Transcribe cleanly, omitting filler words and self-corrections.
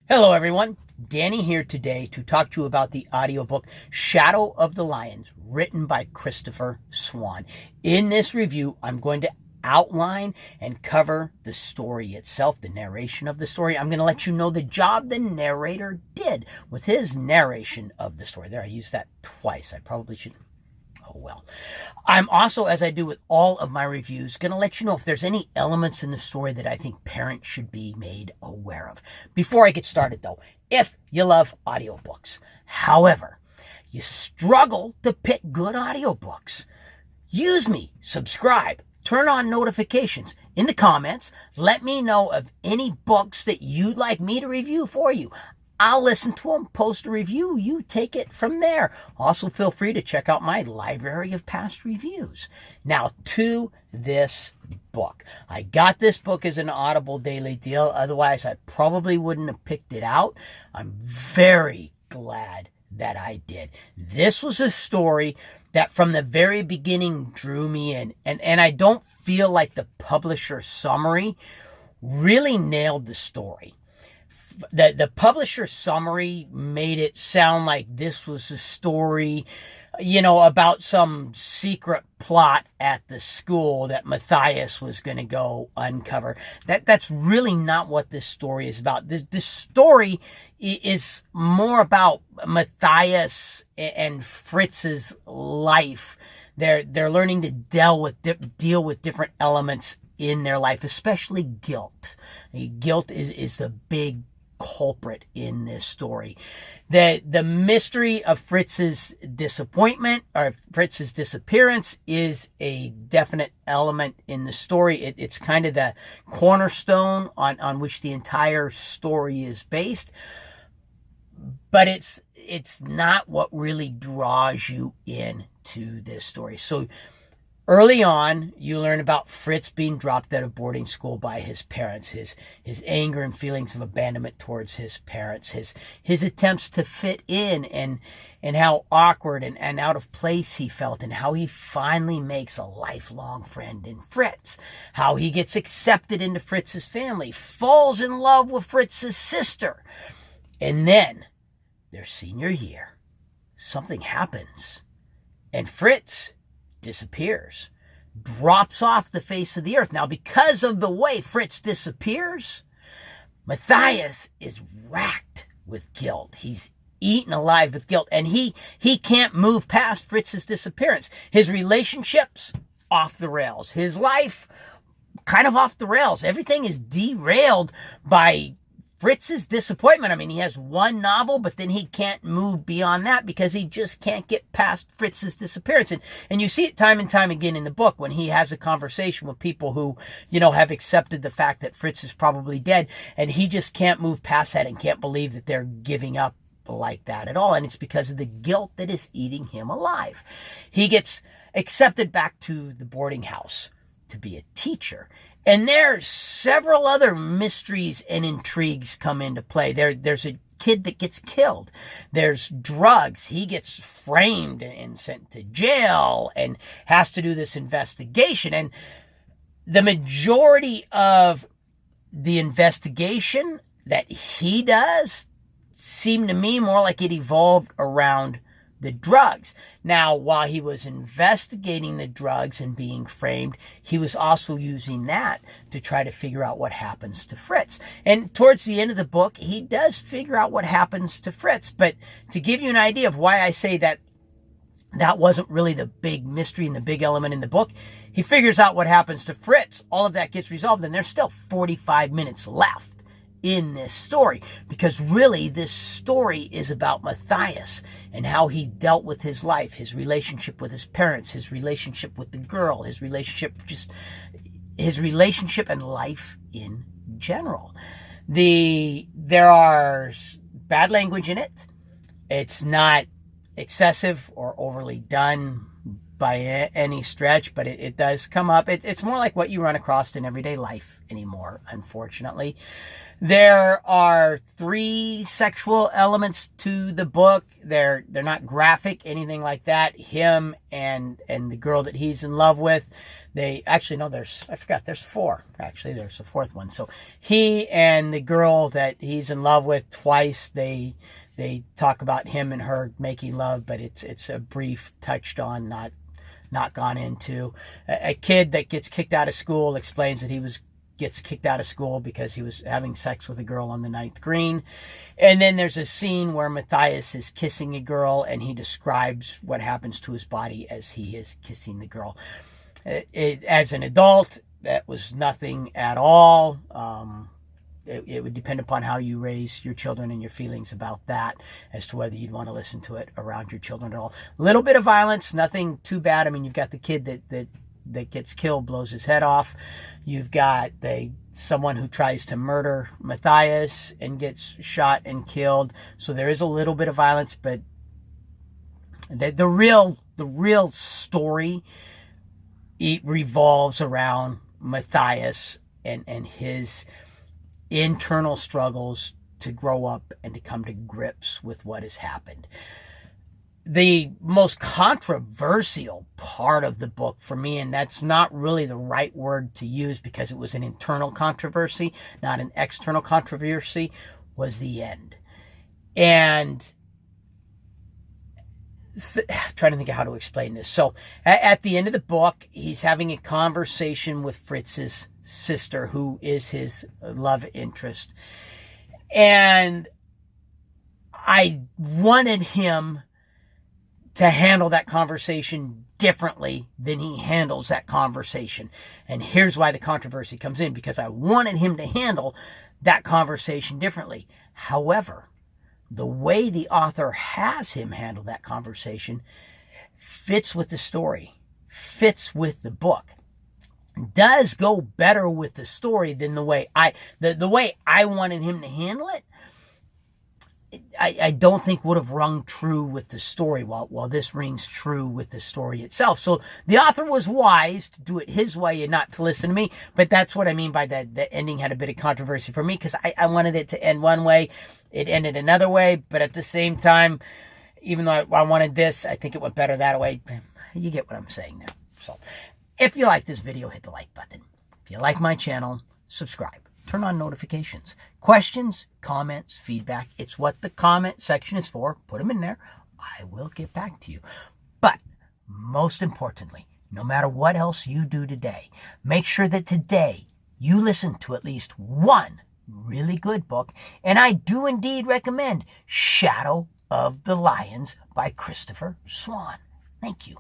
Hello everyone, Danny here today to talk to you about the audiobook Shadow of the Lions, written by Christopher Swann. In this review, I'm going to outline and cover the story itself, the narration of the story. I'm going to let you know the job the narrator did with his narration of the story. There, I used that twice. I probably shouldn't. Oh well. I'm also, as I do with all of my reviews, going to let you know if there's any elements in the story that I think parents should be made aware of. Before I get started though, if you love audiobooks, however, you struggle to pick good audiobooks, use me, subscribe, turn on notifications. In the comments, let me know of any books that you'd like me to review for you. I'll listen to them, post a review, you take it from there. Also, feel free to check out my library of past reviews. Now, to this book. I got this book as an Audible daily deal, otherwise I probably wouldn't have picked it out. I'm very glad that I did. This was a story that from the very beginning drew me in, and I don't feel like the publisher summary really nailed the story. The publisher summary made it sound like this was a story, about some secret plot at the school that Matthias was going to go uncover. That's really not what this story is about. This story is more about Matthias and Fritz's life. They're learning to deal with different elements in their life, especially guilt. Guilt is the big culprit in this story. The mystery of Fritz's disappointment or Fritz's disappearance is a definite element in the story. It's kind of the cornerstone on which the entire story is based, but it's not what really draws you into this story. So early on, you learn about Fritz being dropped out of boarding school by his parents, his anger and feelings of abandonment towards his parents, his attempts to fit in and how awkward and out of place he felt, and how he finally makes a lifelong friend in Fritz, how he gets accepted into Fritz's family, falls in love with Fritz's sister, and then their senior year, something happens, and Fritz disappears, drops off the face of the earth. Now, because of the way Fritz disappears, Matthias is racked with guilt. He's eaten alive with guilt, and he can't move past Fritz's disappearance. His relationships off the rails. His life kind of off the rails. Everything is derailed by Fritz's disappointment. I mean, he has one novel, but then he can't move beyond that because he just can't get past Fritz's disappearance. And you see it time and time again in the book when he has a conversation with people who, have accepted the fact that Fritz is probably dead, and he just can't move past that and can't believe that they're giving up like that at all. And it's because of the guilt that is eating him alive. He gets accepted back to the boarding house to be a teacher. And there's several other mysteries and intrigues come into play. There's a kid that gets killed. There's drugs. He gets framed and sent to jail and has to do this investigation. And the majority of the investigation that he does seemed to me more like it evolved around the drugs. Now, while he was investigating the drugs and being framed, he was also using that to try to figure out what happens to Fritz. And towards the end of the book, he does figure out what happens to Fritz. But to give you an idea of why I say that wasn't really the big mystery and the big element in the book, he figures out what happens to Fritz. All of that gets resolved, and there's still 45 minutes left in this story, because really this story is about Matthias and how he dealt with his life, his relationship with his parents, his relationship with the girl, his relationship and life in general. There are bad language in it. It's not excessive or overly done by any stretch, but it does come up. It's more like what you run across in everyday life anymore, unfortunately. There are 3 sexual elements to the book. They're not graphic, anything like that. Him and the girl that he's in love with, there's four. Actually, there's a fourth one. So he and the girl that he's in love with twice, they talk about him and her making love, but it's a brief touched on, not gone into. A kid that gets kicked out of school explains that gets kicked out of school because he was having sex with a girl on the ninth green. And then there's a scene where Matthias is kissing a girl, and he describes what happens to his body as he is kissing the girl. As an adult, that was nothing at all. It would depend upon how you raise your children and your feelings about that as to whether you'd want to listen to it around your children at all. A little bit of violence, nothing too bad. I mean, you've got the kid that gets killed, blows his head off. You've got someone who tries to murder Matthias and gets shot and killed. So there is a little bit of violence, but the real story, it revolves around Matthias and his internal struggles to grow up and to come to grips with what has happened. The most controversial part of the book for me, and that's not really the right word to use because it was an internal controversy, not an external controversy, was the end. And I'm trying to think of how to explain this. So at the end of the book, he's having a conversation with Fritz's sister, who is his love interest. And I wanted him to handle that conversation differently than he handles that conversation. And here's why the controversy comes in, because I wanted him to handle that conversation differently. However, the way the author has him handle that conversation fits with the story, fits with the book, does go better with the story than the way I wanted him to handle it. I don't think would have rung true with the story, while this rings true with the story itself. So the author was wise to do it his way and not to listen to me. But that's what I mean by that. The ending had a bit of controversy for me, because I wanted it to end one way. It ended another way. But at the same time, even though I wanted this, I think it went better that way. You get what I'm saying now. So if you like this video, hit the like button. If you like my channel, subscribe. Turn on notifications. Questions, comments, feedback. It's what the comment section is for. Put them in there. I will get back to you. But most importantly, no matter what else you do today, make sure that today you listen to at least one really good book. And I do indeed recommend Shadow of the Lions by Christopher Swann. Thank you.